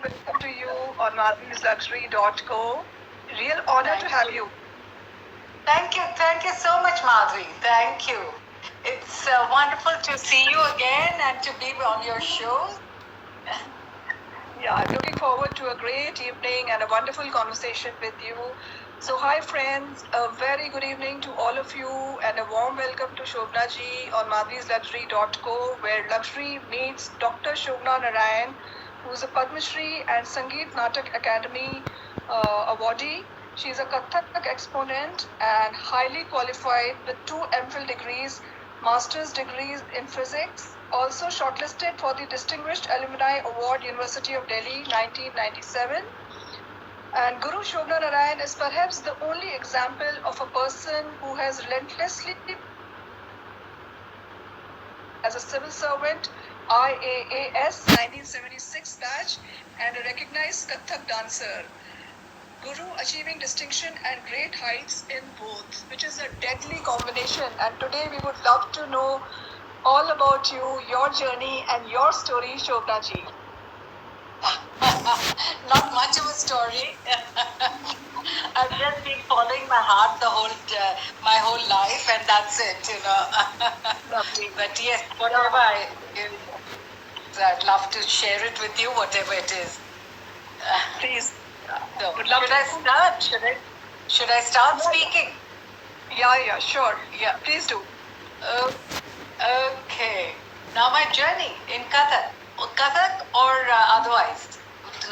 welcome to you on Madhuri'sLuxury.co. Real honor to have you. Thank you so much, Madhuri. Thank you. It's wonderful to see you again and to be on your show. Yeah, I'm looking forward to a great evening and a wonderful conversation with you. So, hi friends, a very good evening to all of you and a warm welcome to Shobna ji on Madhuri'sLuxury.co, where luxury meets Dr. Shobna Narayan, who's a Padma Shri and Sangeet Natak Academy awardee. She's a Kathak exponent and highly qualified with 2 MPhil degrees, master's degrees in physics, also shortlisted for the Distinguished Alumni Award, University of Delhi, 1997. And Guru Shobna Narayan is perhaps the only example of a person who has relentlessly as a civil servant, IAAS 1976 batch, and a recognized Kathak dancer. Guru achieving distinction and great heights in both, which is a deadly combination. And today we would love to know all about you, your journey, and your story, Shobna ji. Not much of a story. I've just been following my heart my whole life, and that's it, Lovely. But yes, whatever I'd love to share it with you, whatever it is. Please. So, should I start speaking? Yeah, sure. Yeah. Please do. Okay. Now my journey in Kathak or otherwise.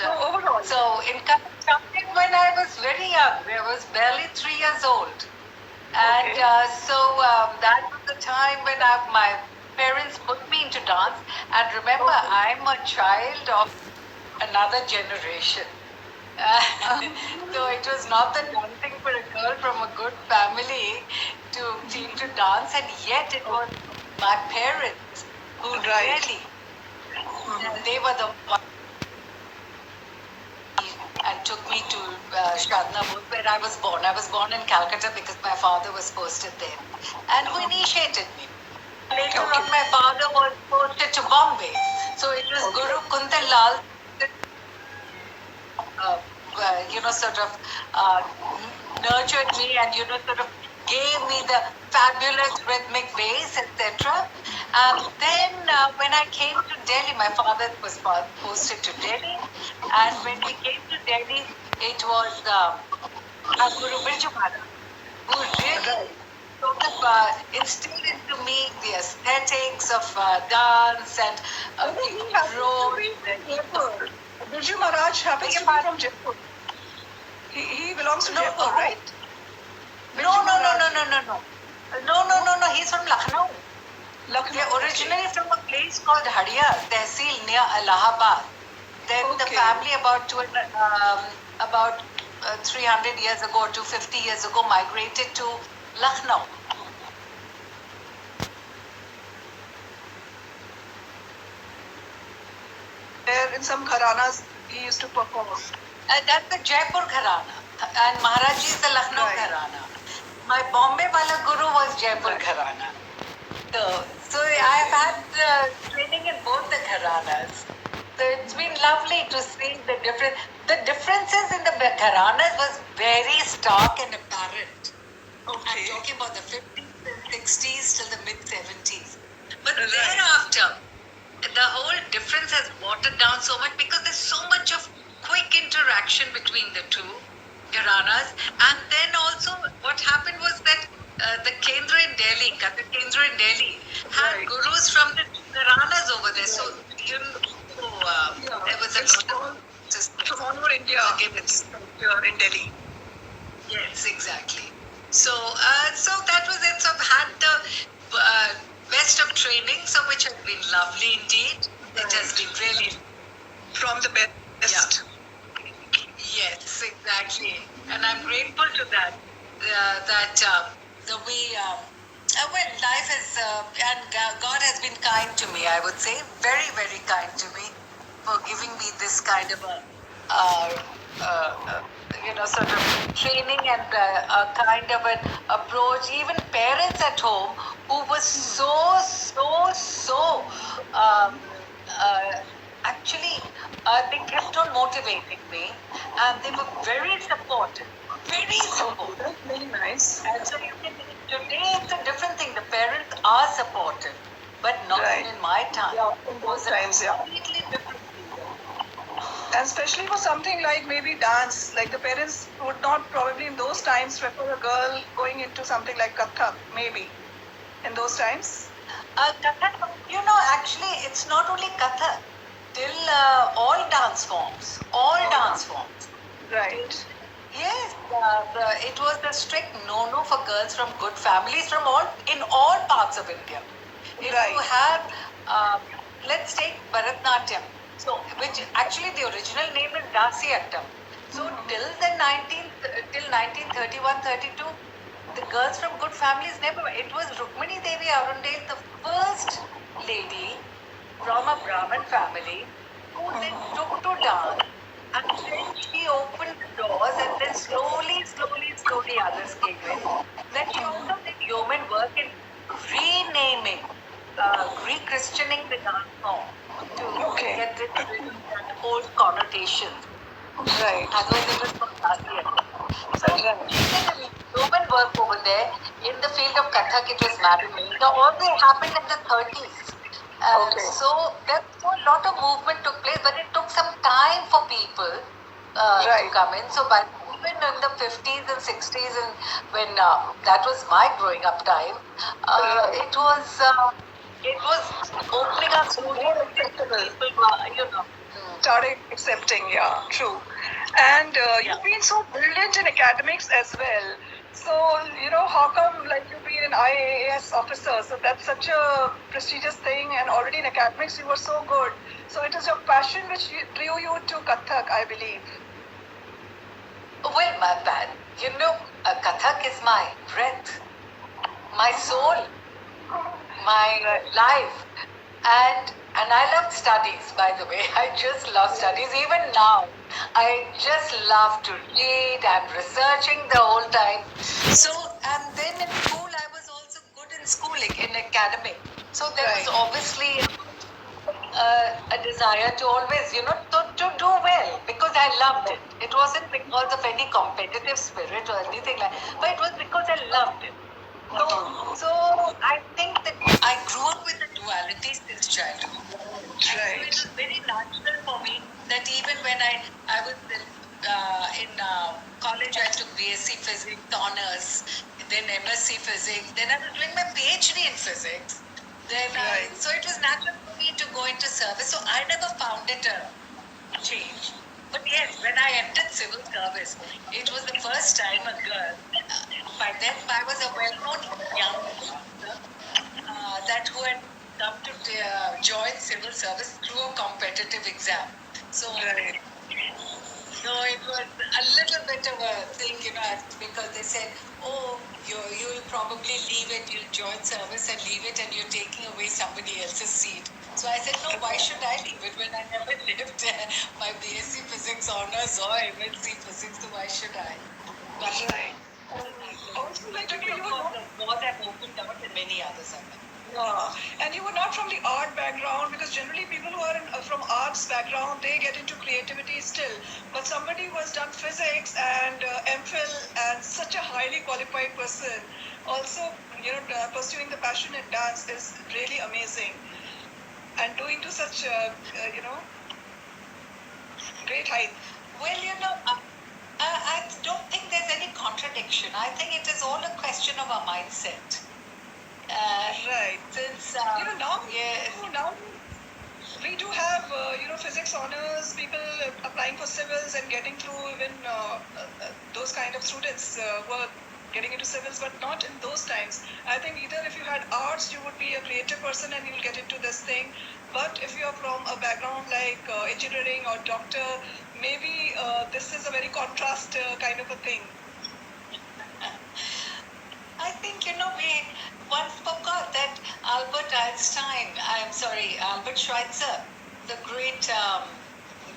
No, overall. So in Kathak started when I was very young. I was barely 3 years old, and Okay. That was the time when my parents put me into dance. And remember, I'm a child of another generation. So it was not the done thing for a girl from a good family to team to dance, and yet it was my parents who really, they were the ones and took me to Shadnapur, where I was born. I was born in Calcutta because my father was posted there, and who initiated me. Later on, my father was posted to Bombay, so it was Guru Kuntal Lal nurtured me and, sort of gave me the fabulous rhythmic bass, etc. Then when I came to Delhi, my father was posted to Delhi. And when we came to Delhi, it was Guru Birju Maharaj, who really sort of instilled into me the aesthetics of dance and Birju Maharaj happens to be from Jaipur. He belongs to Jaipur, right? No. He's from Lucknow. They're originally from a place called Hadiyar, Tehsil near Allahabad. Then the family about 300 years ago, 250 years ago, migrated to Lucknow. There in some gharanas he used to perform. That's the Jaipur gharana, and Maharaji is the Lucknow gharana. My Bombay wala guru was Jaipur gharana. So I've had training in both the gharanas. So it's been lovely to see the difference. The differences in the gharanas was very stark and apparent. I'm talking about the 50s and 60s till the mid 70s. But thereafter, the whole difference has watered down so much because there's so much of quick interaction between the two gharanas. And then also what happened was that the Kendra in Delhi, Kathak Kendra in Delhi, had gurus from the gharanas over there. So, there was a lot of system. From all over India, it's here in Delhi. Yes, exactly. So that was it. So I've had the best of training, so which has been lovely indeed. It has been really from the best. Yes, exactly. And I'm grateful to that. Life has, and God has been kind to me, I would say. Very, very kind to me for giving me this kind of a, sort of training and a kind of an approach. Even parents at home who were so actually They kept on motivating me, and they were very supportive. Very supportive. That's very nice. And so you can, today it's a different thing. The parents are supportive, but not Right. in my time. Yeah, in It was those times, a yeah. completely different thing. And especially for something like maybe dance, like the parents would not probably in those times prefer a girl going into something like Kathak, maybe in those times. Kathak, actually, it's not only Kathak. Till all dance forms, dance forms. Right. Yes, it was a strict no-no for girls from good families from in all parts of India. If Right. you have, let's take Bharatnatyam, so which actually the original name is Dasiyattam. So till the 1931-32, the girls from good families never. It was Rukmini Devi Arundale, the first lady from a Brahmin family who then took to dance, and then she opened the doors, and then slowly others came in. Then she also did yeoman work in renaming, re-christening the dance form to Okay. get rid of that old connotation. Right. Otherwise, it was from Asia. So she did yeoman work over there in the field of Kathak. It was Madam Mehta. All this happened in the 30s. Okay. So a lot of movement took place, but it took some time for people to Right. come in. So by even in the 50s and 60s, and when that was my growing up time, it was opening up slowly. More acceptable. People were, Started accepting, yeah, true. And Yeah. you've been so brilliant in academics as well. So, how come like you've been an IAS officer? So that's such a prestigious thing, and already in academics you were so good. So it is your passion which drew you to Kathak, I believe. Well, my bad. Kathak is my breath, my soul, my life, and I love studies. By the way, I just love studies. Even now, I just love to read. I'm researching the whole time. So, and then in school, I was also good in schooling, in academic. So there was obviously a desire to always, to do well, because I loved it. It wasn't because of any competitive spirit or anything like, but it was because I loved it. So I think that I grew up with the duality since childhood. So it was very natural for me that even when I was in college, I took BSc Physics honors, then MSc Physics, then I was doing my PhD in Physics. Then so it was natural for me to go into service. So I never found it a change. But yes, when I entered civil service, it was the first time a girl. By then, I was a well-known young officer that who had come to join civil service through a competitive exam. So, so it was a little bit of a thing, because they said, "Oh, you'll probably leave it. You'll join service and leave it, and you're taking away somebody else's seat." So I said, "No, why should I leave it when I never lived my BSc Physics honors or MSc Physics? So why should I?" But Also, like you were more than opened out than many others have done. Yeah, and you were not from the art background, because generally people who are from arts background, they get into creativity still. But somebody who has done physics and MPhil and such a highly qualified person, also pursuing the passion in dance is really amazing. And doing to such great height. Well, I don't think there's any contradiction. I think it is all a question of a mindset. Since now, yes. now we do have physics honors, people applying for civils and getting through, even those kind of students who are getting into civils, but not in those times. I think either if you had arts, you would be a creative person and you'll get into this thing. But if you are from a background like engineering or doctor, maybe this is a very contrast kind of a thing. I think, we once forgot that Albert Schweitzer, the great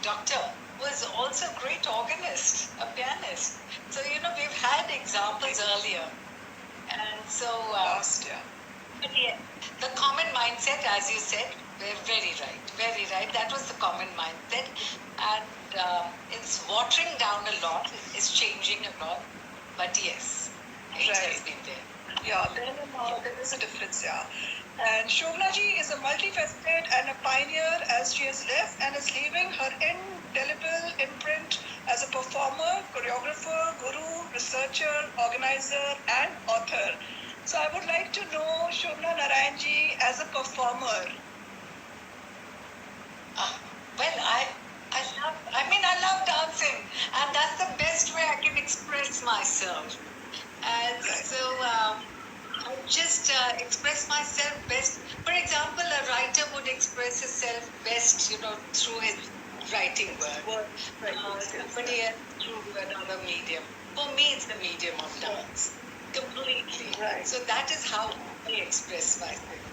doctor, was also a great organist, a pianist. So, we've had examples earlier. And so, But yeah, the common mindset, as you said, very right, very right. That was the common mindset, and it's watering down a lot. It's changing a lot, but yes, it has Right. been there. Yeah, then and now there is a difference, yeah. And Shobna ji is a multifaceted and a pioneer as she has left and is leaving her indelible imprint as a performer, choreographer, guru, researcher, organizer, and author. So I would like to know Shobna Narayan ji as a performer. Well, I love dancing, and that's the best way I can express myself. And Right. so I just express myself best. For example, a writer would express himself best, through his writing work. Somebody else through another medium. For me, it's the medium of dance, completely. Right. So that is how I express myself.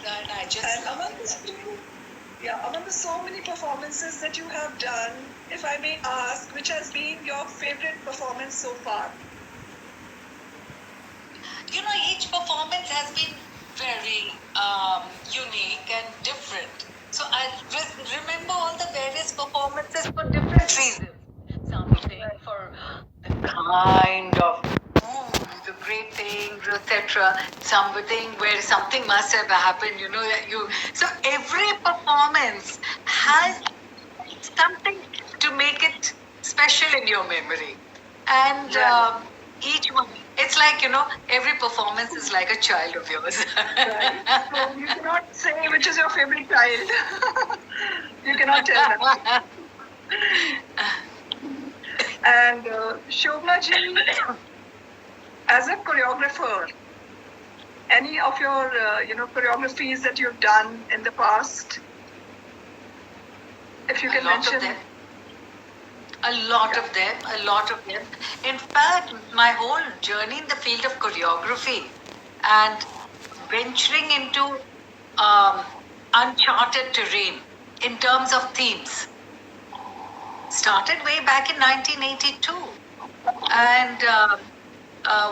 And I just And love among it. among the so many performances that you have done, if I may ask, which has been your favorite performance so far? Each performance has been very unique and different. So I remember all the various performances for different reasons. Something for the kind of the great things, etc. Something where something must have happened. So every performance has something to make it special in your memory. And Right. each one, it's like, every performance is like a child of yours. Right. So you cannot say which is your favorite child. You cannot tell that. And Shobna ji, as a choreographer, any of your choreographies that you've done in the past, if you A can lot of mention. them. A lot of them. In fact, my whole journey in the field of choreography and venturing into uncharted terrain in terms of themes started way back in 1982. And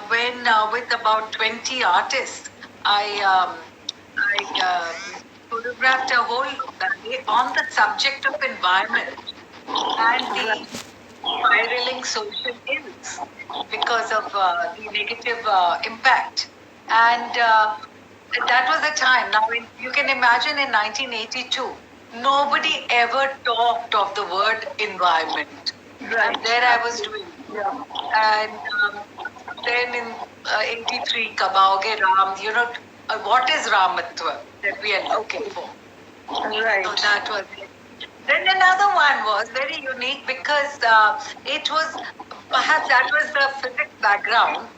when with about 20 artists, I photographed a whole ballet on the subject of environment and the spiraling social ills because of the negative impact. And that was the time. Now, you can imagine in 1982, nobody ever talked of the word environment. Right. And there I was doing. Yeah. And then in 83, Kabaoge Ram, what is Ramatva that we are looking for? Right. So that was it. Then another one was very unique because it was perhaps that was the physics background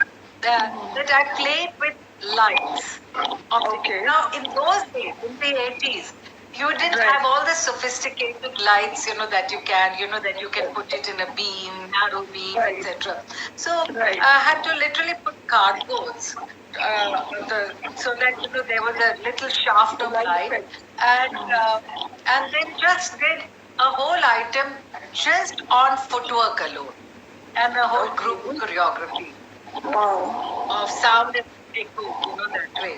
that I played with lights. Okay. Now, in those days, in the 80s, you didn't Right. have all the sophisticated lights, that you can put it in a beam, narrow beam, Right. etc. So Right. I had to literally put cardboards so that there was a little shaft of Light light, effect. and then just did a whole item just on footwork alone, and a whole group choreography Wow. of sound and echo, that way.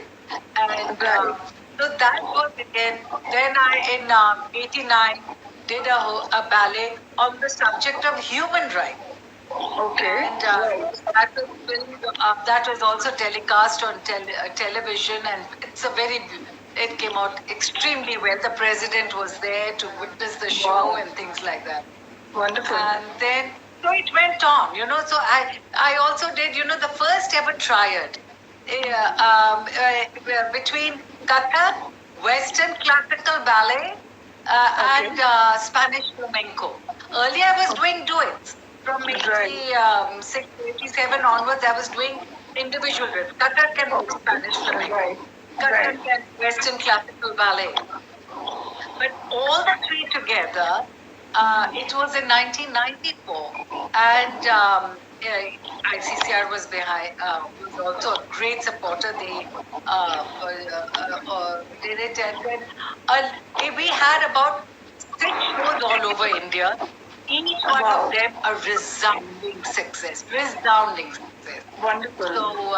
And Right. so that was again. Then I, in '89, did a ballet on the subject of human rights. Okay. And Right. that was also telecast on television, and it came out extremely well. The president was there to witness the show and things like that. Wonderful. And then, so it went on, So I also did, the first ever triad between Kathak, Western classical ballet, and Spanish flamenco. Earlier, I was doing duets. From 86, 87 onwards, I was doing individual duets. Kathak and Spanish flamenco. Right. Kathak and Western classical ballet. But all the three together, it was in 1994, and ICCR was behind, was also a great supporter. They did it, and then we had about 6 shows all over India. Each one of them a resounding success. Resounding success. Wonderful. So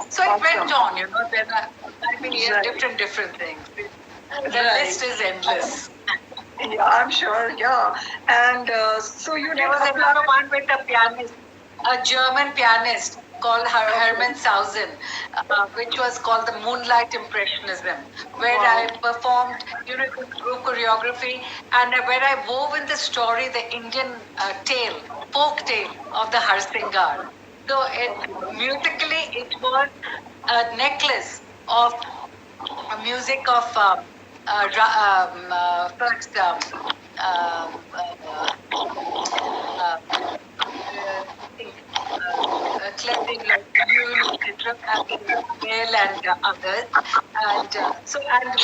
So it went on, then I mean, yeah, different things. The list is endless. Yeah, I'm sure. Yeah, and so you There did was another one with a pianist, a German pianist called Hermann Sausen, which was called the Moonlight Impressionism, where I performed, group choreography, and where I wove in the story the Indian folk tale of the Harsingar. So musically, it was a necklace of music of first think, cleansing like Yule, Male and others. And and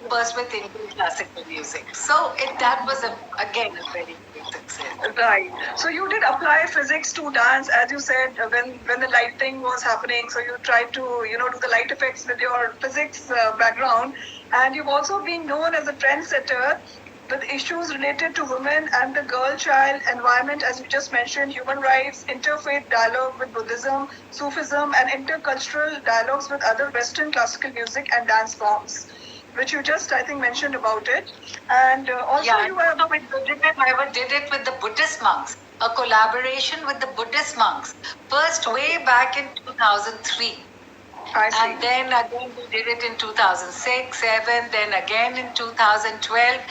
first with Indian classical music. So that was again a very big success. Right. So you did apply physics to dance, as you said, when the lighting was happening. So you tried to do the light effects with your physics background, and you've also been known as a trendsetter with issues related to women and the girl-child environment, as you just mentioned, human rights, interfaith dialogue with Buddhism, Sufism, and intercultural dialogues with other Western classical music and dance forms, which you just, I think, mentioned about it. And also, you have. I did it with the Buddhist monks, a collaboration with the Buddhist monks, first way back in 2003. And then again we did it in 2006, 7, then again in 2012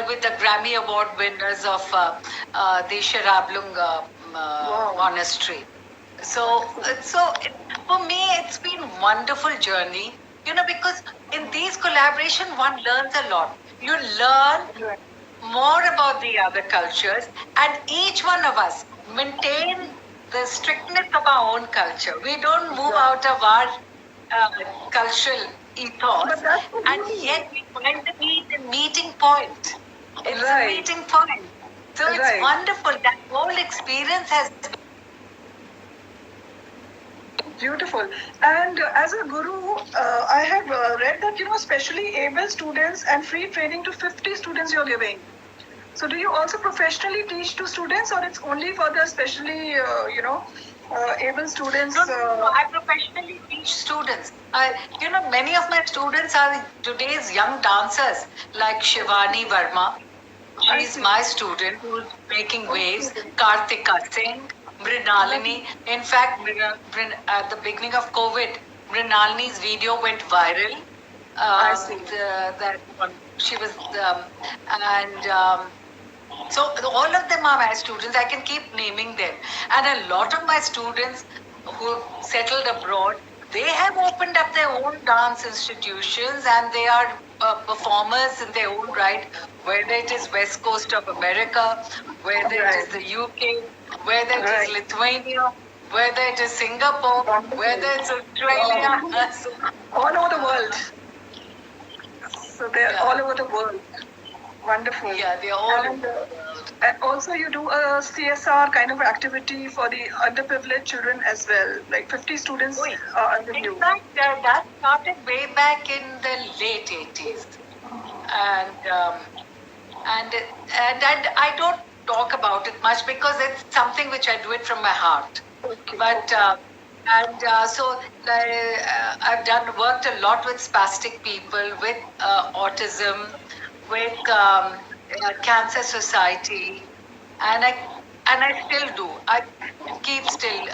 with the Grammy Award winners of the Shirablung Monastery. So, for me, it's been a wonderful journey, because in these collaboration, one learns a lot. You learn more about the other cultures, and each one of us maintain the strictness of our own culture. We don't move out of our cultural ethos, and yet we find the meeting point. It's a meeting point. So it's wonderful. That whole experience has been beautiful. And as a guru, I have read that especially able students and free training to 50 students you're giving. So do you also professionally teach to students, or it's only for the specially able students? No, I professionally teach students. Many of my students are today's young dancers, like Shivani Verma. She's my student who's making waves. Kartika Singh, Mrinalini. In fact, at the beginning of COVID, Mrinalini's video went viral. That one, she was, so all of them are my students. I can keep naming them. And a lot of my students who settled abroad, they have opened up their own dance institutions, and they are performers in their own right, whether it is West Coast of America, whether it is the UK, whether it is Lithuania, whether it is Singapore, whether it's Australia. All over the world. So they're all over the world. Wonderful. Yeah, they're all over the world. And also you do a CSR kind of activity for the underprivileged children as well, like 50 students under you. In fact, that started way back in the late 80s. And I don't talk about it much because it's something which I do it from my heart. Okay. But so I've worked a lot with spastic people, with autism, with Cancer Society, and I still do. I keep still.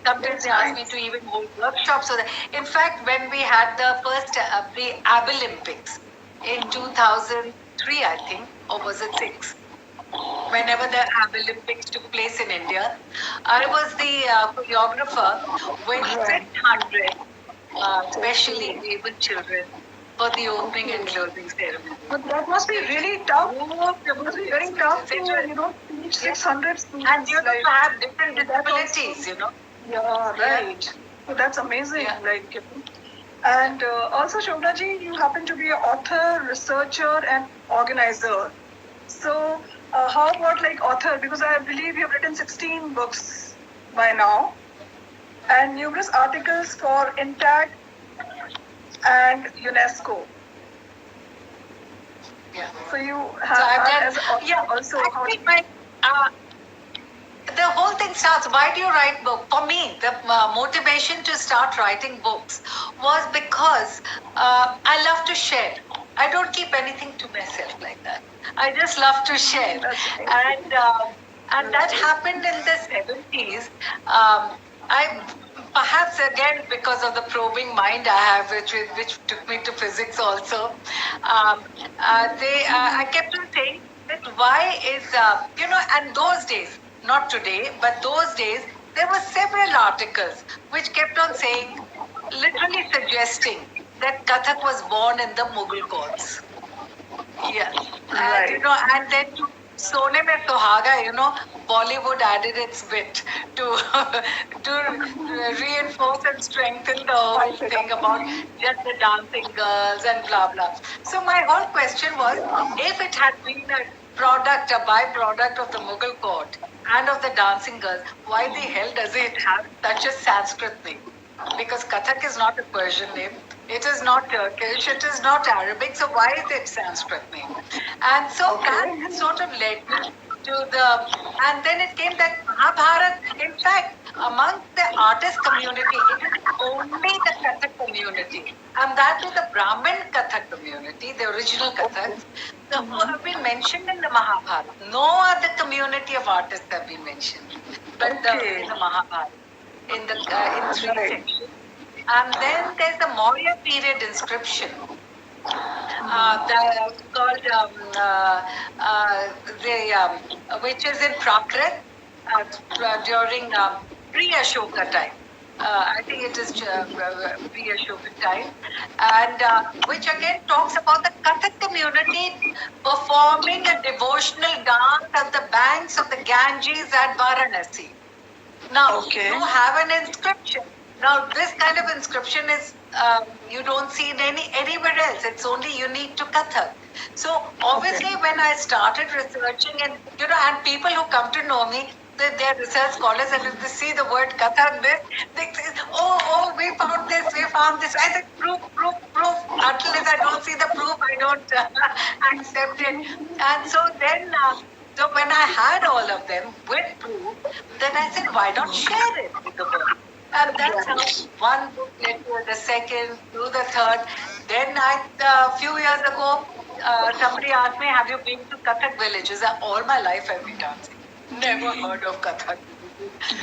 Sometimes they ask me to even hold workshops. In fact, when we had the first the Abolympics in 2003, I think, or was it 6? Whenever the Olympics took place in India, I was the choreographer with 600 specially able children for the opening and closing ceremony. But that must be really tough. It must be very tough to teach 600 students. And you have different disabilities, Yeah, right. So that's amazing. And also, Shobna ji, you happen to be an author, researcher, and organizer. So how about author? Because I believe you've written 16 books by now, and numerous articles for INTACT and UNESCO. Yeah. So you have also. the whole thing starts. Why do you write book? For me, the motivation to start writing books was because I love to share. I don't keep anything to myself like that. I just love to share, and that happened in the 70s. I perhaps again because of the probing mind I have, which took me to physics also. I kept on saying that why is and those days, not today, but those days there were several articles which kept on saying, literally suggesting that Kathak was born in the Mughal courts. Yeah. Right. And then to Sone Mein Suhaga, Bollywood added its bit to reinforce and strengthen the whole thing about just the dancing girls and blah blah. So my whole question was, if it had been a byproduct of the Mughal court and of the dancing girls, why the hell does it have such a Sanskrit name? Because Kathak is not a Persian name. It is not Turkish. It is not Arabic. So why is it Sanskrit name? And so that sort of led me to and then it came that Mahabharata, in fact, among the artist community, it is only the Kathak community. And that is the Brahmin Kathak community, the original Kathak, who have been mentioned in the Mahabharata. No other community of artists have been mentioned, but in the Mahabharata. In three sections, and then there's the Maurya period inscription called which is in Prakrit during pre-Ashoka time. I think it is pre-Ashoka time, and which again talks about the Kathak community performing a devotional dance at the banks of the Ganges at Varanasi. Now, you have an inscription. Now, this kind of inscription is you don't see it anywhere else. It's only unique to Kathak. So, obviously, when I started researching, and people who come to know me, they're research scholars, and if they see the word Kathak, they say, oh, we found this. I said, proof. Until I don't see the proof, I don't accept it. And so then. So when I had all of them with proof, then I said, why not share it with the world? And that's how one book led to the second, to the third. Then a few years ago, somebody asked me, have you been to Kathak villages? All my life I've been dancing. Never heard of Kathak.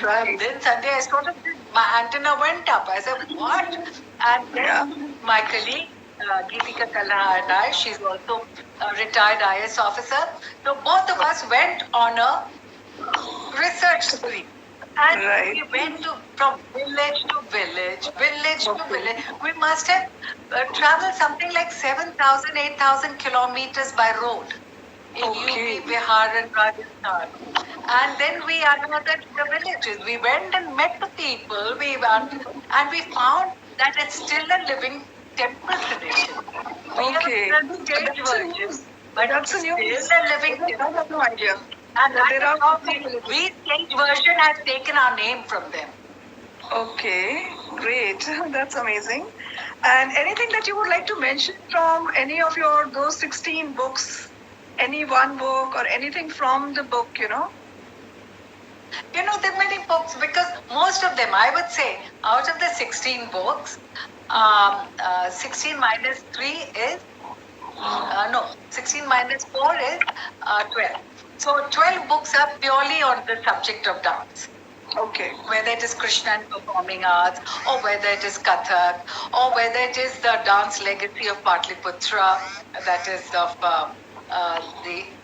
Right. Then Sunday I sort of my antenna went up. I said, what? And then my colleague, Geetika Kalha and I, she's also a retired IS officer. So both of us went on a research spree. And we went from village to village. We must have traveled something like 7,000, 8,000 kilometers by road in UP, Bihar and Rajasthan. And then we uncovered the villages. We went and met the people. And we found that it's still a living temple tradition. We have a stage version, but it's still a living temple. I have no idea. And we stage version has taken our name from them. Okay, great. That's amazing. And anything that you would like to mention from any of those 16 books? Any one book or anything from the book, there are many books because most of them, I would say, out of the 16 books, 16 minus 3 is, 16 minus 4 is 12. So 12 books are purely on the subject of dance. Okay. Whether it is Krishna and performing arts, or whether it is Kathak, or whether it is the dance legacy of Patliputra, that is of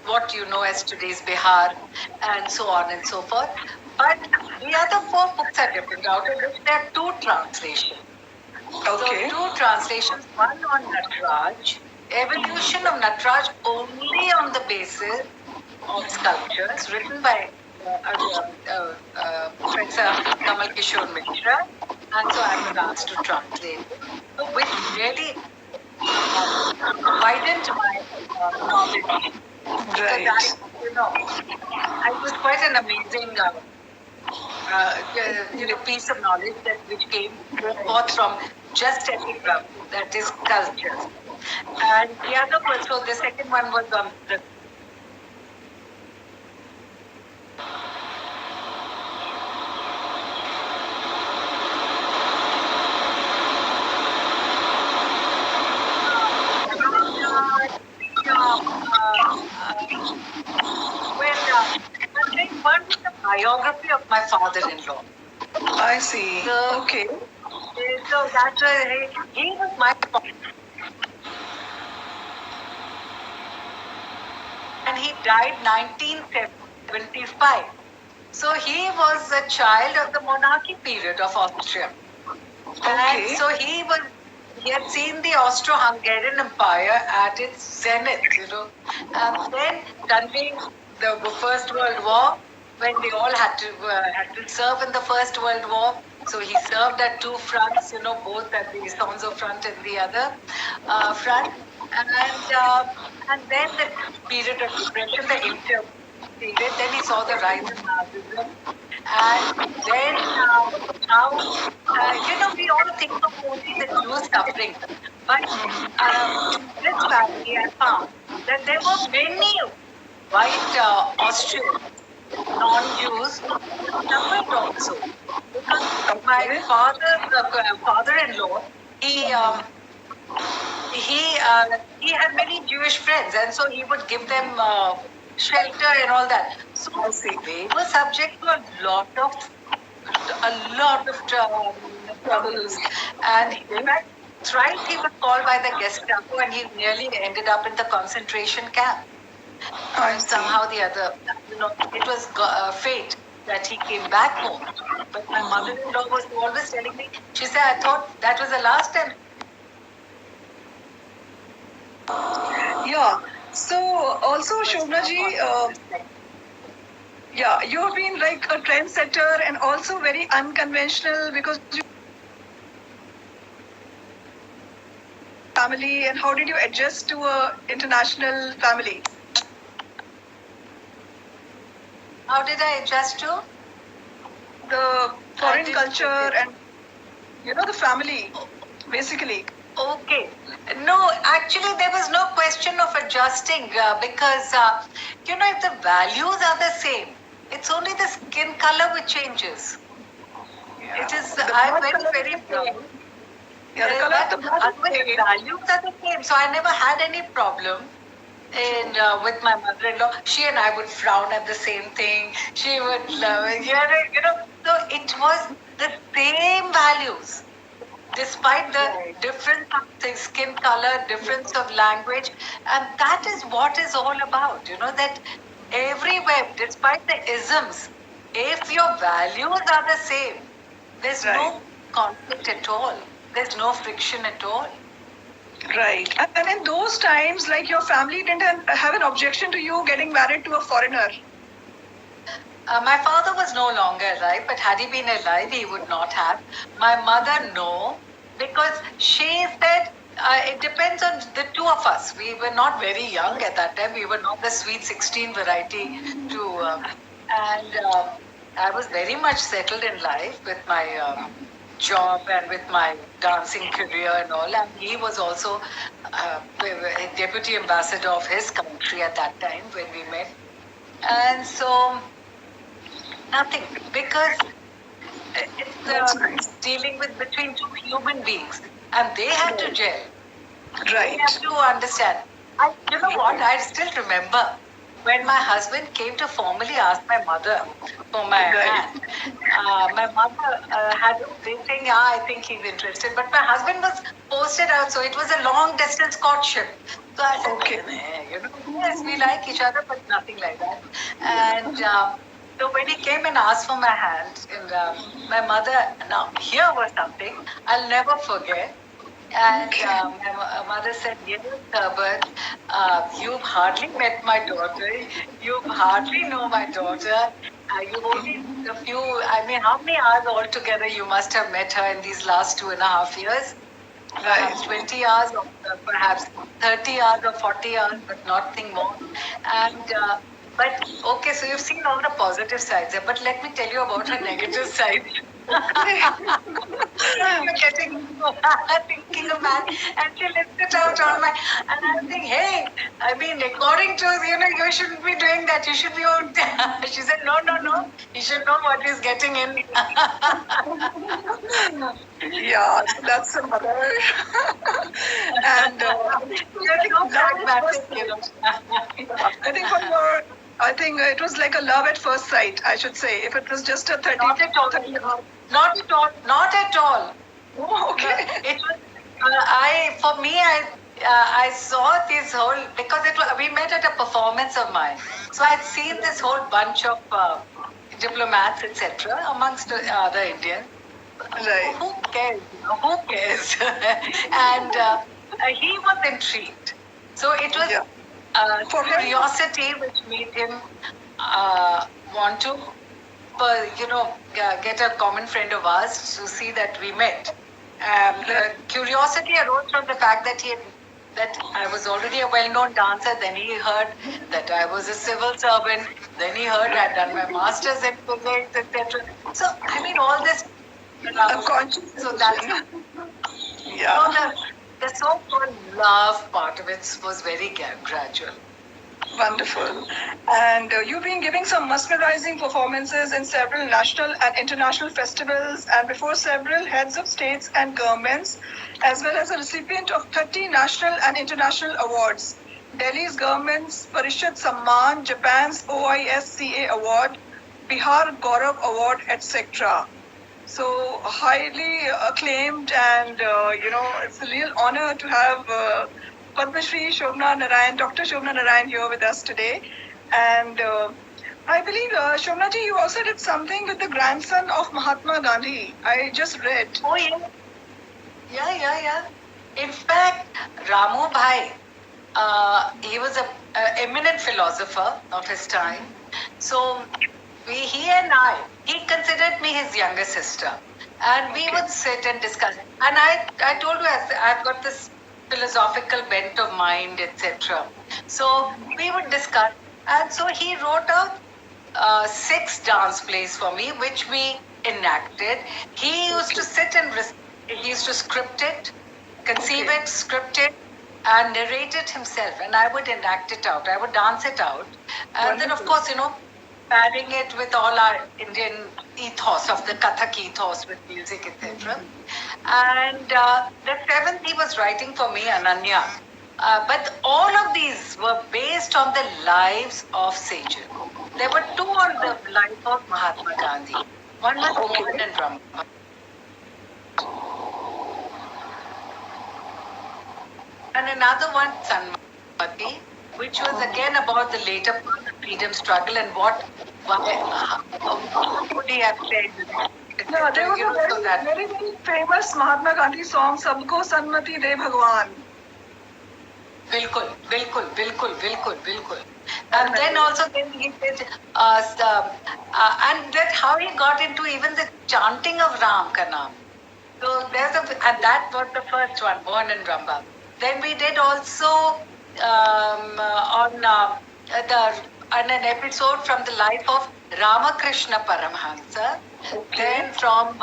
what you know as today's Bihar, and so on and so forth. But the other 4 books are different. Out of which there are 2 translations. Okay. So 2 translations, one on Nataraj, evolution of Nataraj only on the basis of sculptures written by Professor Kamal Kishore Mishra, and so I was asked to translate it. So which really widened my knowledge. Right. It was quite an amazing piece of knowledge which came forth from just epic that is culture. And the other was, so the second one was the biography of my father-in-law. I see. So, Okay. so that's why he was my and he died 1975. So he was a child of the monarchy period of Austria. And Okay. so he had seen the Austro-Hungarian Empire at its zenith, and then suddenly the First World War, when they all had to serve in the First World War. So he served at two fronts, both at the Isonzo front and the other front, and then the period of depression, the inter period. Then he saw the rise of Nazism, and then now we all think of only the Jews suffering, but in this family, I found that there were many white Austrians, non-Jews, who suffered also. Because my father-in-law, he um, he had many Jewish friends, and so he would give them shelter and all that. So they were subject to a lot of troubles. And in fact, thrice he was called by the Gestapo, and he nearly ended up in the concentration camp. And somehow the other, it was fate that he came back home. But my mother-in-law was always telling me, she said, I thought that was the last time. Yeah. So also Shobna ji, yeah, you have been like a trendsetter and also very unconventional because you family, and how did you adjust to a international family? How did I adjust to? The foreign culture and the family, basically. Okay. No, actually, there was no question of adjusting because, if the values are the same, it's only the skin color which changes. Yeah. It is, The I'm blood very, color very is proud. same. Yeah, the color of the blood is Otherwise, the same. values are the same. So I never had any problem. And with my mother-in-law, she and I would frown at the same thing. She would love it. So it was the same values despite the difference of the skin color, difference of language. And that is what is all about, that everywhere, despite the isms, if your values are the same, there's no conflict at all. There's no friction at all. Right. And in those times, like your family didn't have an objection to you getting married to a foreigner. My father was no longer alive, but had he been alive, he would not have. My mother, no, because she said it depends on the two of us. We were not very young at that time. We were not the sweet 16 variety and I was very much settled in life with my job and with my dancing career and all. And he was also a deputy ambassador of his country at that time when we met. And so nothing, because it's dealing with between two human beings, and they have to gel. They have to understand. You know what? I still remember when my husband came to formally ask my mother for my hand. My mother had been saying, "Yeah, I think he's interested," but my husband was posted out, so it was a long distance courtship. So I said, yes, we like each other, but nothing like that. And so when he came and asked for my hand, and my mother, now here was something I'll never forget. And my mother said, yes, but you've hardly met my daughter. You hardly know my daughter. You only a few, how many hours altogether you must have met her in these last 2.5 years? Perhaps 20 hours, or perhaps 30 hours or 40 hours, but nothing more. And but okay, so you've seen all the positive sides, but let me tell you about her negative side. You're getting thinking of that, and she listed out all my, and I'm thinking, hey, according to you shouldn't be doing that. You should be out there. She said, no, he should know what he's getting in. Yeah, that's a mother. And You're so pragmatic, I think for your I think it was like a love at first sight, I should say. If it was just a 30... Not at all. 30 Not at all. Not at all. Oh, okay. It was, I saw this whole, because we met at a performance of mine. So I'd seen this whole bunch of diplomats, etc., amongst other Indians. Right. Who cares? Who cares? And he was intrigued. So it was For him- curiosity which made him want to, get a common friend of ours to see that we met. Curiosity arose from the fact that I was already a well-known dancer. Then he heard that I was a civil servant. Then he heard I'd done my master's in physics, etc. So I mean, all this. So that's the so-called love part of it was very gradual. Wonderful. And you've been giving some mesmerizing performances in several national and international festivals and before several heads of states and governments, as well as a recipient of 30 national and international awards. Delhi's government's Parishad Samman, Japan's OISCA Award, Bihar Gaurav Award, etc. So highly acclaimed, and it's a real honor to have Padma Shri Shobna Narayan, Dr. Shobna Narayan here with us today. And I believe, Shobna ji, you also did something with the grandson of Mahatma Gandhi. I just read. Oh, yeah. Yeah. In fact, Ramu Bhai, he was an eminent philosopher of his time. So he considered me his younger sister. And we would sit and discuss. And I told you, I've got this philosophical bent of mind, etc. So we would discuss. And so he wrote out 6 dance plays for me, which we enacted. He used to sit and he used to script it, conceive it, script it, and narrate it himself. And I would enact it out. I would dance it out. And then, of course, padding it with all our Indian ethos of the Kathak ethos with music, etc. And the 7th he was writing for me, Ananya. But all of these were based on the lives of sages. There were 2 on the life of Mahatma Gandhi. One was Mohan and Ramba. And another one, Sanmati, which was again about the later part of the freedom struggle and what would he have said. Yeah, there was a very, very famous Mahatma Gandhi song, Sabko Sanmati De Bhagwan. Bilkul. And then also he said, and that how he got into even the chanting of Ram ka naam. So and that was the first one, Mohan and Ramba. Then we did also on an episode from the life of Ramakrishna Paramhansa. Then from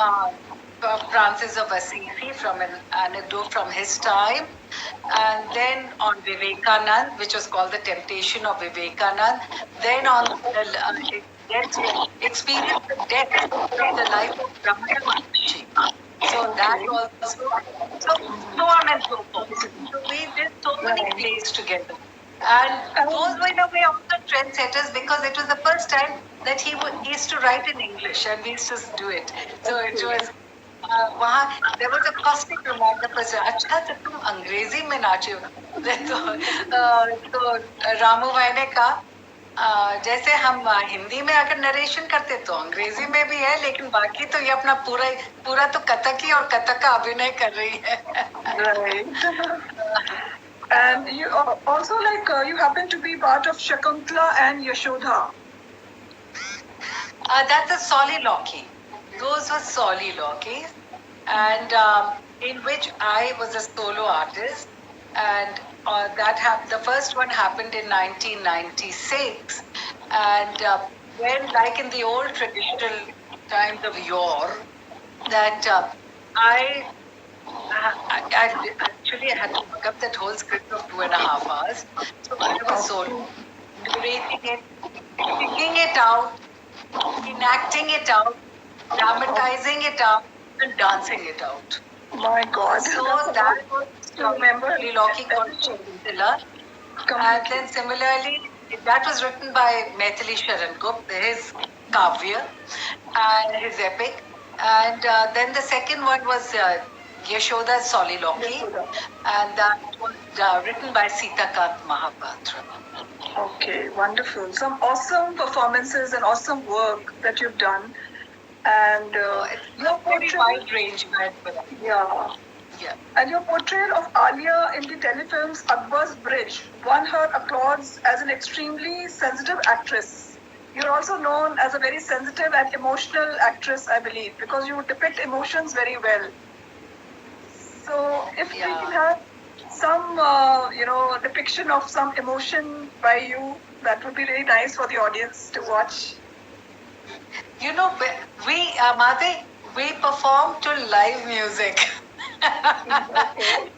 Francis of Assisi, from an anecdote from his time. And then on Vivekanand, which was called The Temptation of Vivekanand. Then on the experience of death from the life of Ramana Maharshi. So that also, so on and so forth. So we did so many plays together. And those were in a way also trendsetters because it was the first time that he used to write in English and we used to do it. So it was, there was a caustic remark that was, अच्छा तो तुम अंग्रेजी में नाचे हो. तो रामू भाई ने कहा, जैसे हम हिंदी में अगर नरेशन करते तो अंग्रेजी में भी है, लेकिन बाकी तो ये अपना पूरा तो कथक और कथक का अभिनय कर रही है. And you also you happen to be part of Shakuntala and Yashodha. That's a soliloquy. Those were soliloquies, and in which I was a solo artist, and the first one happened in 1996, and when, like in the old traditional times of yore, that I actually had to look up that whole script of 2.5 hours. So I was solo, narrating it, figuring it out, enacting it out, dramatizing it out, and dancing it out. My God. So that was soliloquy called Shakuntala. And then similarly, that was written by Maithili Sharan Gupta, his Kavya and his epic. And then the second one was Yashoda's Soliloquy, Yashoda. and that was written by Sitakant Mahapatra. Okay, wonderful. Some awesome performances and awesome work that you've done. And It's your a very portrayal, wide range, but yeah, yeah. and your portrayal of Alia in the telefilms Akbar's Bridge won her applause as an extremely sensitive actress. You're also known as a very sensitive and emotional actress, I believe, because you depict emotions very well. So, if we Yeah. can have some, depiction of some emotion by you, that would be really nice for the audience to watch. You know, we, Madhe, we perform to live music. Okay.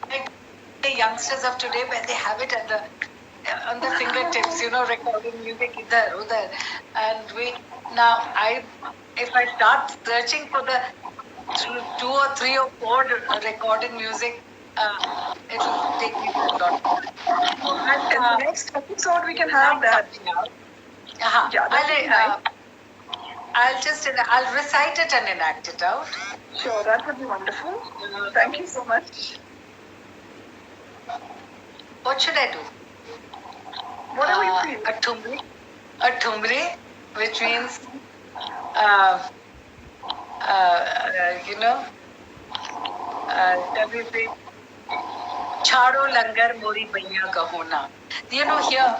Like the youngsters of today, when they have it at the on the fingertips, you know, recording music idhar, udhar. And we now, if I start searching for the two or three or four recorded music, it will take me a lot. But, In the next episode, we can have that. Yeah, that would be nice. I'll recite it and enact it out. Sure, that would be wonderful. Thank you so much. What should I do? Whatever you feel. A tumri, which means, uh, you know, shall we say, charo langar mori baiya ka hona. You know, here,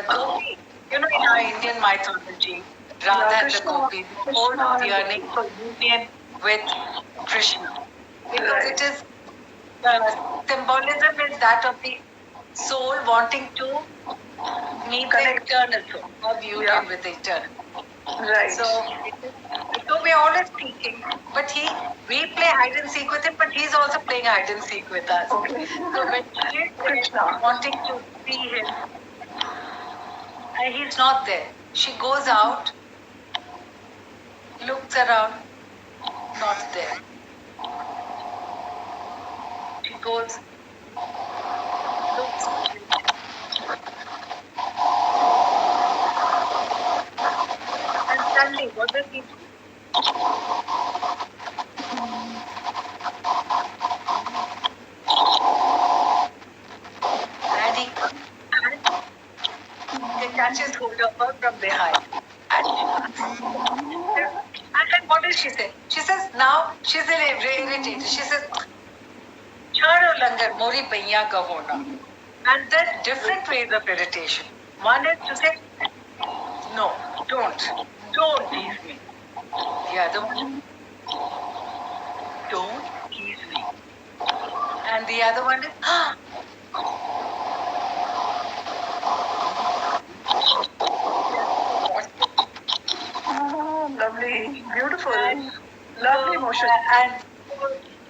gopi, you know, in our Indian mythology, Radha and the Krishna, gopi, all yearning for union with Krishna. Because it is, symbolism is that of the soul wanting to meet the eternal soul, have union with the eternal. Right. So we're always speaking, but we play hide and seek with him, but he's also playing hide and seek with us. Okay. So when she is Krishna. wanting to see him, and he's not there, she goes out, looks around, not there. She goes, looks, and suddenly, what does he do? And he comes and catches hold of her from behind. And what does she say? She says, now she's irritated. She says, Chhado langar mori baiya ka hona. And there are different ways of irritation. One is to say, no, don't tease me. The other one, don't tease me. And the other one is, Lovely, beautiful, lovely emotion. And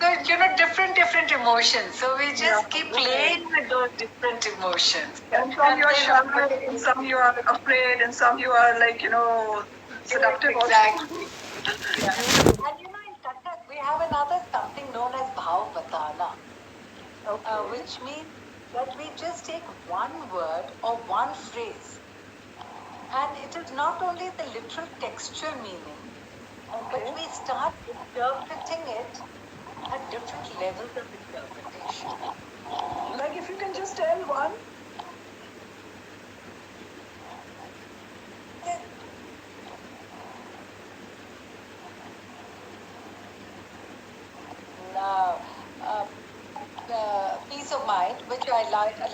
so, you know, different emotions. So we just keep playing with those different emotions. And some you are shy, and some you are afraid, and some you are like, seductive. Exactly. Yeah. And you know, in Kathak, we have another something known as Bhav Batana, which means that we just take one word or one phrase, and it is not only the literal textual meaning, but we start interpreting it at different levels of interpretation. Like if you can just tell one. Now, peace of mind, which I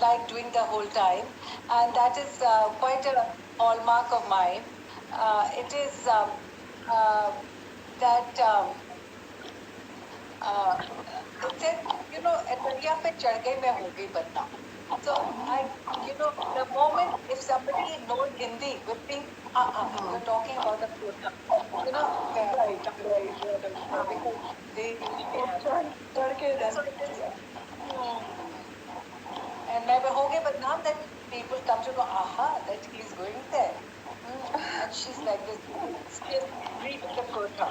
like doing the whole time, and that is quite a hallmark of mine. It is that it says, you know, दरिया पे चढ़ गई मैं हो गई बदनाम. So the moment if somebody knows Hindi would think, you're talking about the quota. You know, because they usually have. So it is, and मैं हो गई बदनाम, then people come to know, that he's going there. And she's like this, just read the quota.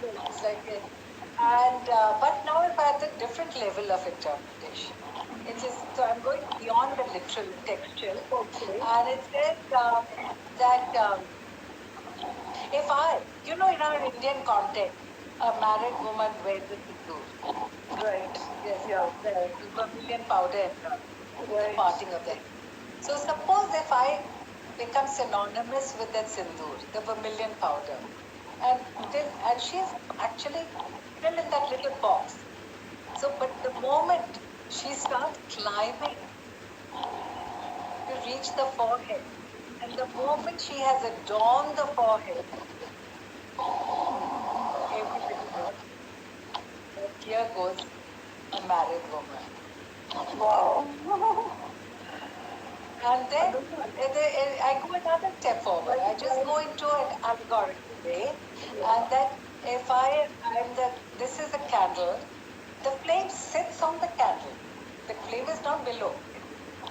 It's like this. And but now if I have a different level of interpretation, it is so I'm going beyond the literal textual, Okay. and it says that if I, in our Indian context, a married woman wears a sindoor, Right. yes, Yeah. the vermilion powder and the Right. parting of the hair. So suppose if I become synonymous with that sindoor, the vermilion powder, and she's actually still in that little box. So, but the moment she starts climbing to reach the forehead, and the moment she has adorned the forehead, everybody knows that here goes a married woman. Wow. And then Understood. I go another step forward. I just go into an allegorical way, and that if I'm this is a candle, the flame sits on the candle. The flame is not below; it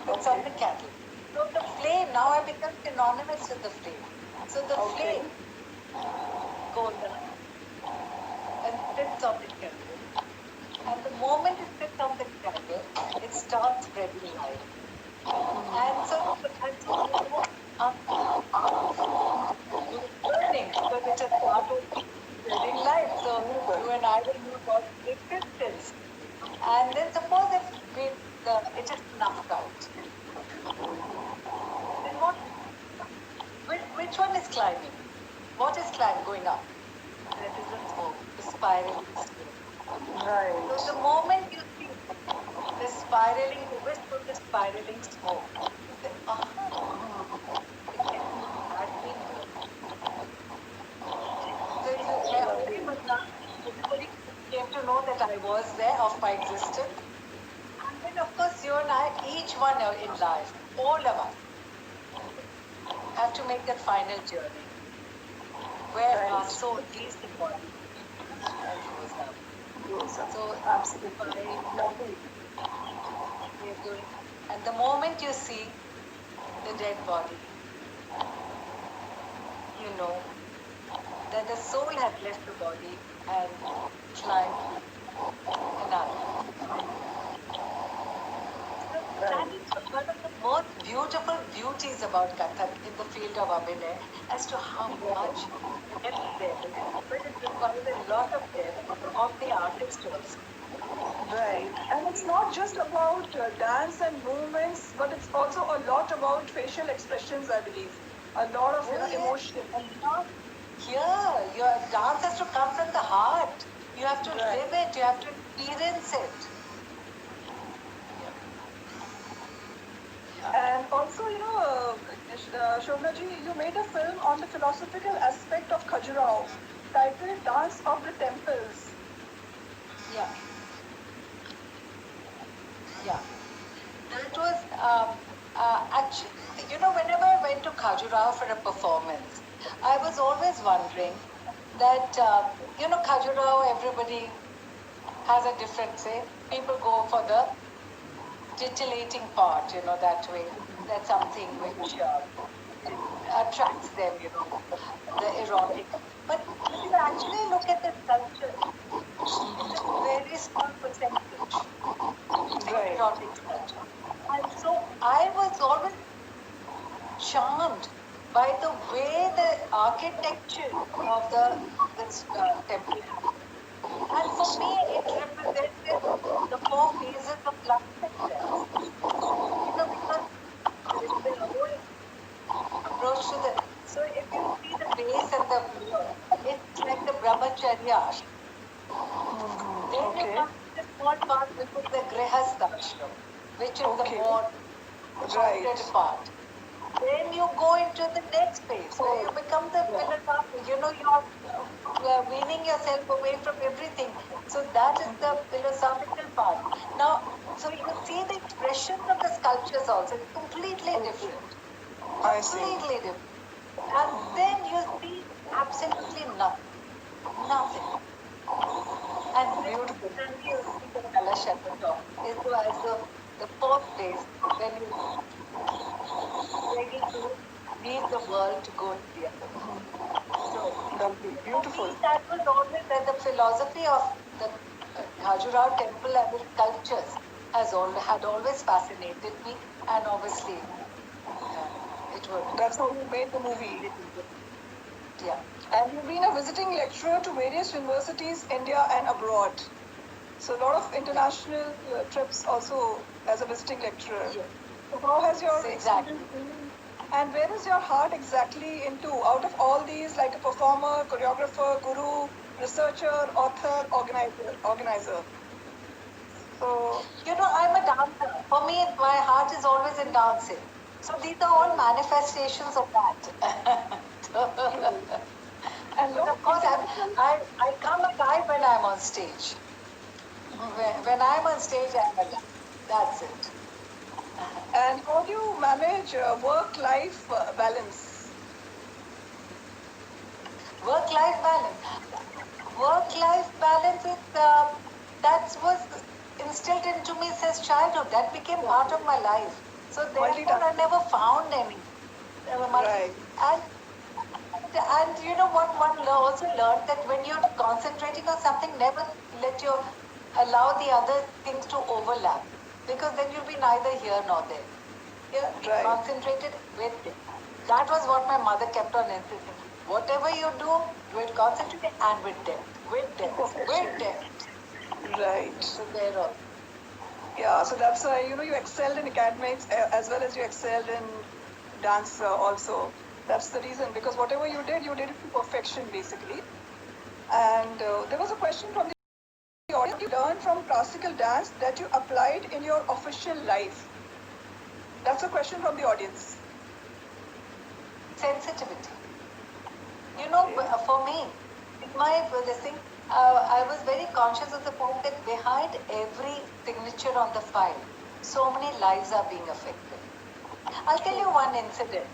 sits on the candle. So the flame now I become synonymous with the flame. So the Okay. flame goes up and sits on the candle, and the moment it sits on the candle, it starts spreading light. And so burning because it has started spreading light. So you and I will know about the existence. And then suppose if it is snuffed out, then which one is climbing? What is going up? That is the smoke, the spiraling smoke. So Right. the moment you see the spiraling, the wisp of the spiraling smoke, you say, it can had been me. So everybody came to know that I was there of my existence. And then, of course, you and I, each one in life, all of us, have to make that final journey where our Right. soul leaves the body and goes up. Goes up. So, Absolutely. by Lovely. we're going, and the moment you see the dead body, you know that the soul has left the body and climbed another. So that Right. is one of the most beautiful beauties about Kathak in the field of Abhinay as to how much depth there is. But it requires a lot of depth of the artist also. Right. And it's not just about dance and movements, but it's also a lot about facial expressions, I believe. A lot of, Oh yes, emotion. a lot. Here, your dance has to come from the heart. You have to Right. live it. You have to experience it. And also, Shobna ji, you made a film on the philosophical aspect of Khajuraho titled Dance of the Temples. Yeah, yeah. That was actually, whenever I went to Khajuraho for a performance, I was always wondering that, Khajuraho, everybody has a different say. People go for the titillating part, that way. That's something which attracts them, the erotic. But if you actually look at the culture, it's a very small percentage, the Right. erotic culture. And so I was always charmed by the way the architecture of this temple happened. And for me, it represented the four phases of life itself. Because the whole approach to the so if you see the base and the floor, it's like the brahmacharya ashram. Then you Okay. come to the small part which is the grihastha ashram, which is the Okay. more Right. sheltered part. Then you go into the next phase where you become the philosopher. You're weaning yourself away from everything. So that is the philosophical part. Now, so you see the expressions of the sculptures also. It's completely different. I see. Completely different. And then you see absolutely nothing. Nothing. And Beautiful. then you see the Kalash at the top. The fourth place when you ready to leave the world to go to the other world. So Lovely. for Beautiful. me, that was always the philosophy of the Khajuraho temple and its sculptures had always fascinated me, and obviously it would. That's how you made the movie. Yeah. And you've been a visiting lecturer to various universities, India and abroad. So a lot of international trips also as a visiting lecturer. Yeah. So how has your Exactly. experience been? And where is your heart exactly into? Out of all these, like a performer, choreographer, guru, researcher, author, organizer. So I'm a dancer. For me, my heart is always in dancing. So these are all manifestations of that. and But of course, I come alive when I'm on stage. When I'm on stage, I'm alive. That's it. And how do you manage work-life balance? Work-life balance. Work-life balance is that was instilled into me since childhood. That became part of my life. So therefore, I never found any. Right. And you know what? One also learned that when you're concentrating on something, never let your allow the other things to overlap, because then you'll be neither here nor there. Yeah, Right. concentrated with it. That was what my mother kept on insisting. Whatever you do it concentrated and with depth, with depth, with depth. Right. So there are. Yeah, so that's why you excelled in academics as well as you excelled in dance also. That's the reason, because whatever you did it to perfection basically. And there was a question from the audience. You learned from classical dance that you applied in your official life. That's a question from the audience. Sensitivity. For me, in my this thing, I was very conscious of the fact that behind every signature on the file, so many lives are being affected. I'll tell you one incident.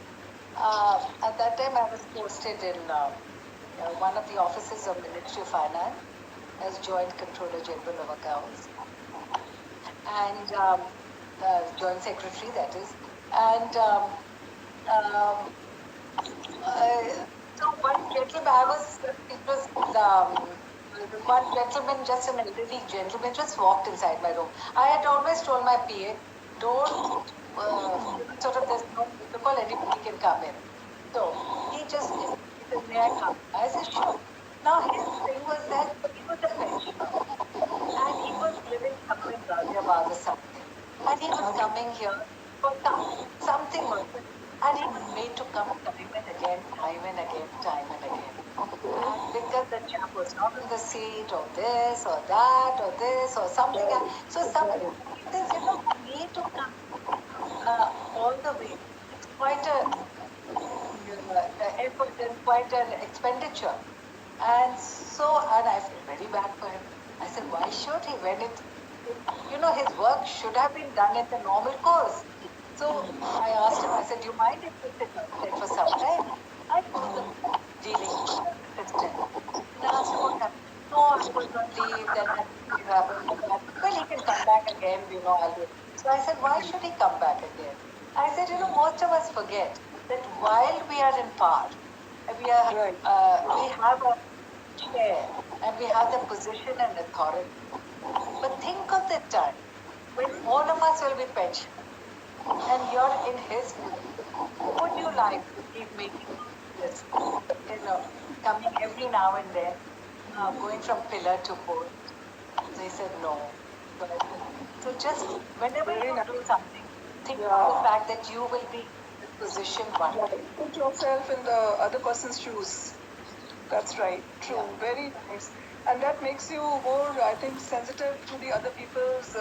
At that time, I was posted in one of the offices of Ministry of Finance as Joint Controller General of Accounts, and Joint Secretary, that is. And so one gentleman, one gentleman, just an elderly gentleman, just walked inside my room. I had always told my PA, don't, sort of, there's no protocol, anybody can come in. So he just did. He said, may I come? I said, sure. Now his thing was that he was a pensioner and he was living somewhere in Ghaziabad or something. And he was coming here for something or other. And he was made to come time and again, time and again, time and again. And because the chap was not in the seat or this or that or this or something. So something, for me to come all the way, it's quite effort and quite an expenditure. And I feel very bad for him. I said, why should he? When his work should have been done in the normal course. So I asked him, I said, do you mind if we sit outside for some time? I told the dealing assistant. And I asked him what happened. No, I was on leave, then I happened. Well, he can come back again, I'll do it. So I said, why should he come back again? I said, most of us forget that while we are in power, we have a chair and we have the position and authority. But think of the time when all of us will be pensioned and you're in his place. Would you like to keep making this, coming every now and then, going from pillar to post? So he said no. So just whenever you do something, think of the fact that you will be in this position one day. Put yourself in the other person's shoes. That's right. True. Yeah. Very nice. And that makes you more, I think, sensitive to the other people's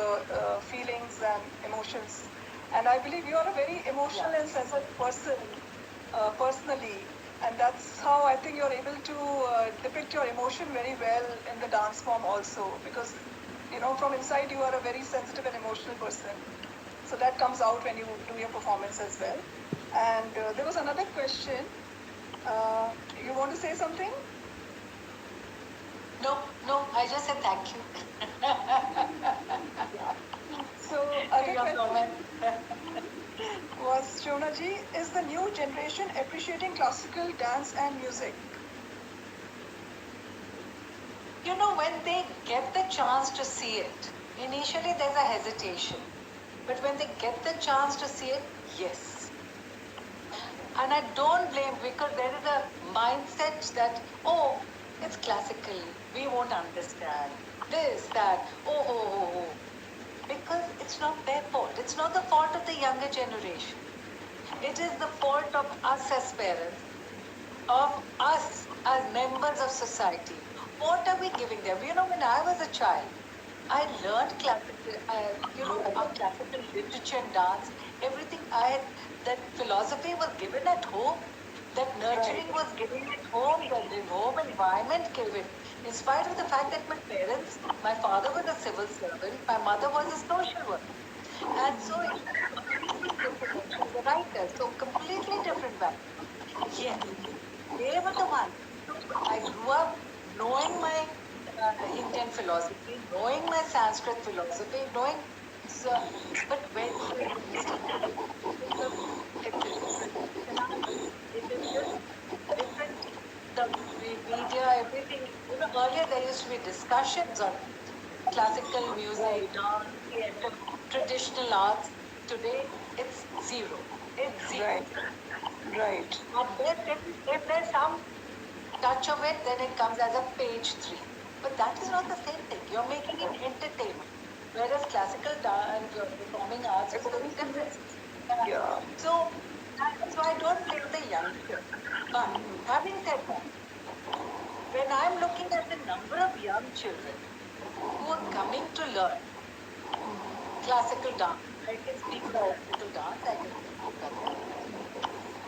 feelings and emotions. And I believe you are a very emotional and sensitive person, personally. And that's how I think you're able to depict your emotion very well in the dance form also. Because, from inside you are a very sensitive and emotional person. So that comes out when you do your performance as well. And there was another question. You want to say something? No, I just said thank you. So, other question was, Shobna ji, is the new generation appreciating classical dance and music? You know, when they get the chance to see it, initially there's a hesitation. But when they get the chance to see it, yes. And I don't blame, because there is a mindset that, oh, it's classical, we won't understand. This, that, oh. Because it's not their fault. It's not the fault of the younger generation. It is the fault of us as parents, of us as members of society. What are we giving them? You know, when I was a child, I learned classical, classical literature and dance. Everything that philosophy was given at home, that nurturing was given at home, the home environment given. In spite of the fact that my father was a civil servant, my mother was a social worker. And so completely different. She was a writer, so completely different background. Yes, they were the ones. I grew up knowing my Indian philosophy, knowing my Sanskrit philosophy, knowing. So, but when it's a different scenario. It is just different. The media, everything. You know, earlier there used to be discussions on classical music, dance, theatre, traditional arts. Today, it's zero. It's zero. Right. At best, if there's some touch of it, then it comes as a page 3. But that is not the same thing. You're making it entertainment. Whereas classical dance, performing arts is very different. Yeah. So I don't blame the youngsters. But having said that, when I'm looking at the number of young children who are coming to learn classical dance, I can speak for classical dance, I can speak for Kathak.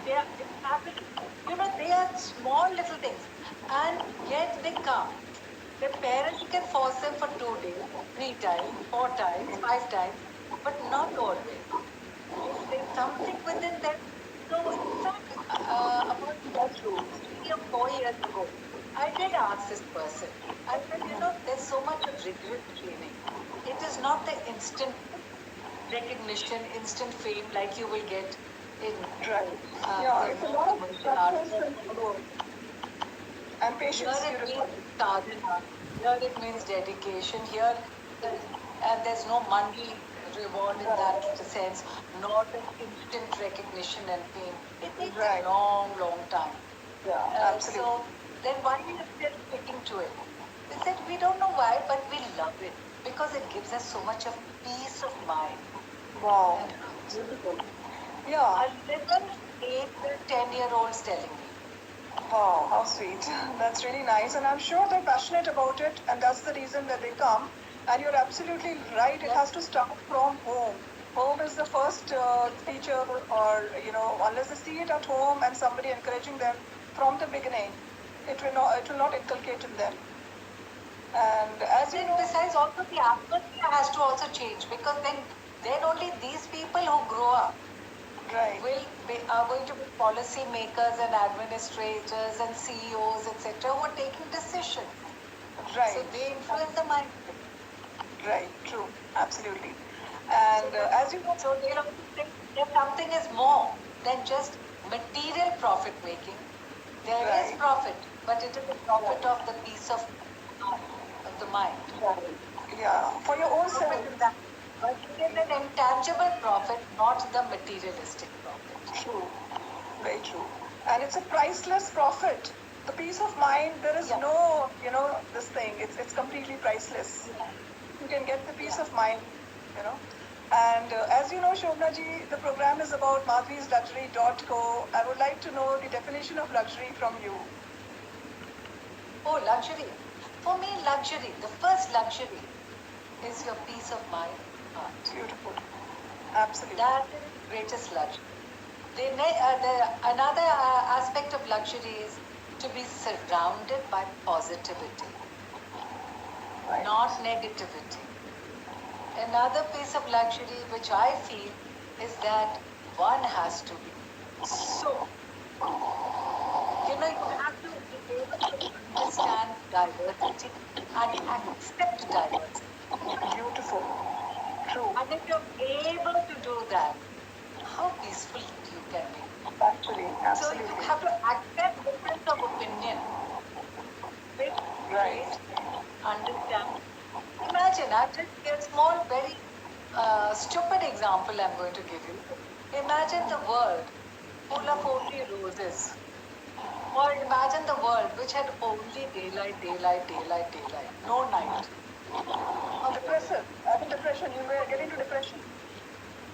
They are happening. You know, they are small little things. And yet they come. The parents can force them for 2 days, 3 times, 4 times, 5 times, but not always. There's something within them. So, in fact, about 3 or 4 years ago, I did ask this person. I said, you know, there's so much of rigorous training. It is not the instant recognition, instant fame like you will get in It's a lot of structures and follow and patience. Here it means sadhana. Here it means dedication. Here, and there's no money reward in that sense, nor the instant recognition and fame. It takes a long, long time. Absolutely. So then why are you still sticking to it? They said, we don't know why, but we love it because it gives us so much of peace of mind. Wow. Beautiful. Yeah. A little 8 to 10-year-olds telling me. Wow, how sweet. That's really nice. And I'm sure they're passionate about it, and that's the reason that they come. And you're absolutely right. It has to start from home. Home is the first teacher, or, you know, unless they see it at home and somebody encouraging them from the beginning, it will not inculcate in them. And as you know, besides, also the atmosphere has to also change, because then only these people who grow up are going to be policy makers and administrators and CEOs, etc., who are taking decisions. So they influence the mindset. Right, true, absolutely. And as you know, so they don't think that something is more than just material profit making. There is profit, but it is the profit of the peace of the mind. Yeah, for your own self. But it is an intangible profit, not the materialistic profit. True, very true. And it's a priceless profit. The peace of mind, there is no, you know, this thing. It's completely priceless. You can get the peace of mind, you know. And as you know, Shobna ji, the program is about madhvisluxury.co. I would like to know the definition of luxury from you. Oh, luxury. For me, luxury, the first luxury is your peace of mind. Beautiful. Absolutely. That is the greatest luxury. Another aspect of luxury is to be surrounded by positivity, not negativity. Another piece of luxury which I feel is that one has to be so. You know, you have to be able to understand diversity and accept diversity. Beautiful. True. And if you're able to do that, how peaceful you can be. Actually, absolutely. So you have to accept difference of opinion. Right. imagine a small, very stupid example I'm going to give you. Imagine the world full of only roses. Or imagine the world which had only daylight, daylight, daylight, daylight, no night. Depressive. I think depression. You will get into depression.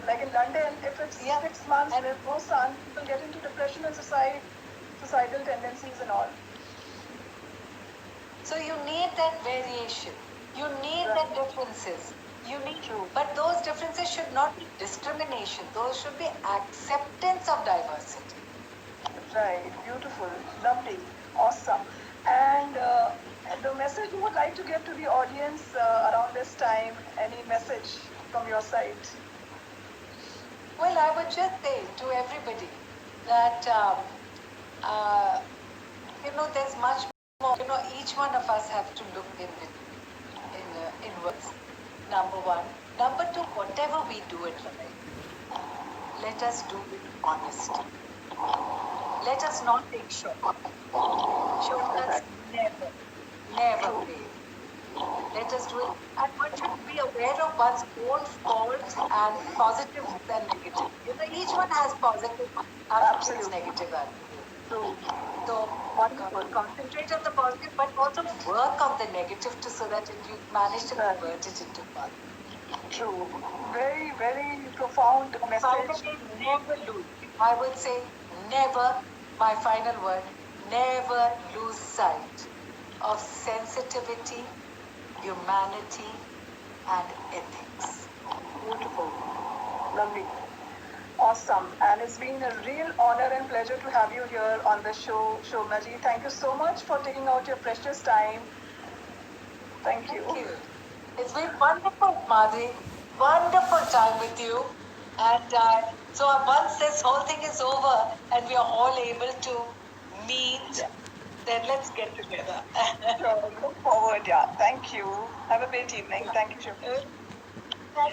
Like in London, if it's 6 months And- with no sun, people get into depression and suicidal tendencies and all. So you need that variation. You need Right. that differences. You need, True. but those differences should not be discrimination. Those should be acceptance of diversity. Right, beautiful, lovely, awesome. And the message you would like to give to the audience around this time, any message from your side? Well, I would just say to everybody that there's much more. Each one of us have to look inwards. Number one. Number two, whatever we do in life, let us do it honestly. Let us not take shortcuts. Shortcuts never fail. Let us do it. And one should be aware of one's own faults and positives and negatives. Each one has positive attributes, negative attributes. So concentrate on the positive, but also work on the negative so that you manage to convert it into positive. True. Very, very profound message. Finally, never lose. I would say never, my final word, never lose sight of sensitivity, humanity, and ethics. Beautiful. Lovely. Awesome. And it's been a real honor and pleasure to have you here on the show, Shobna ji. Thank you so much for taking out your precious time. Thank you. Thank you. It's been wonderful, Madhi. Wonderful time with you. And so once this whole thing is over and we are all able to meet, then let's get together. Sure. Look forward. Yeah. Thank you. Have a great evening. Thank you, Shobna.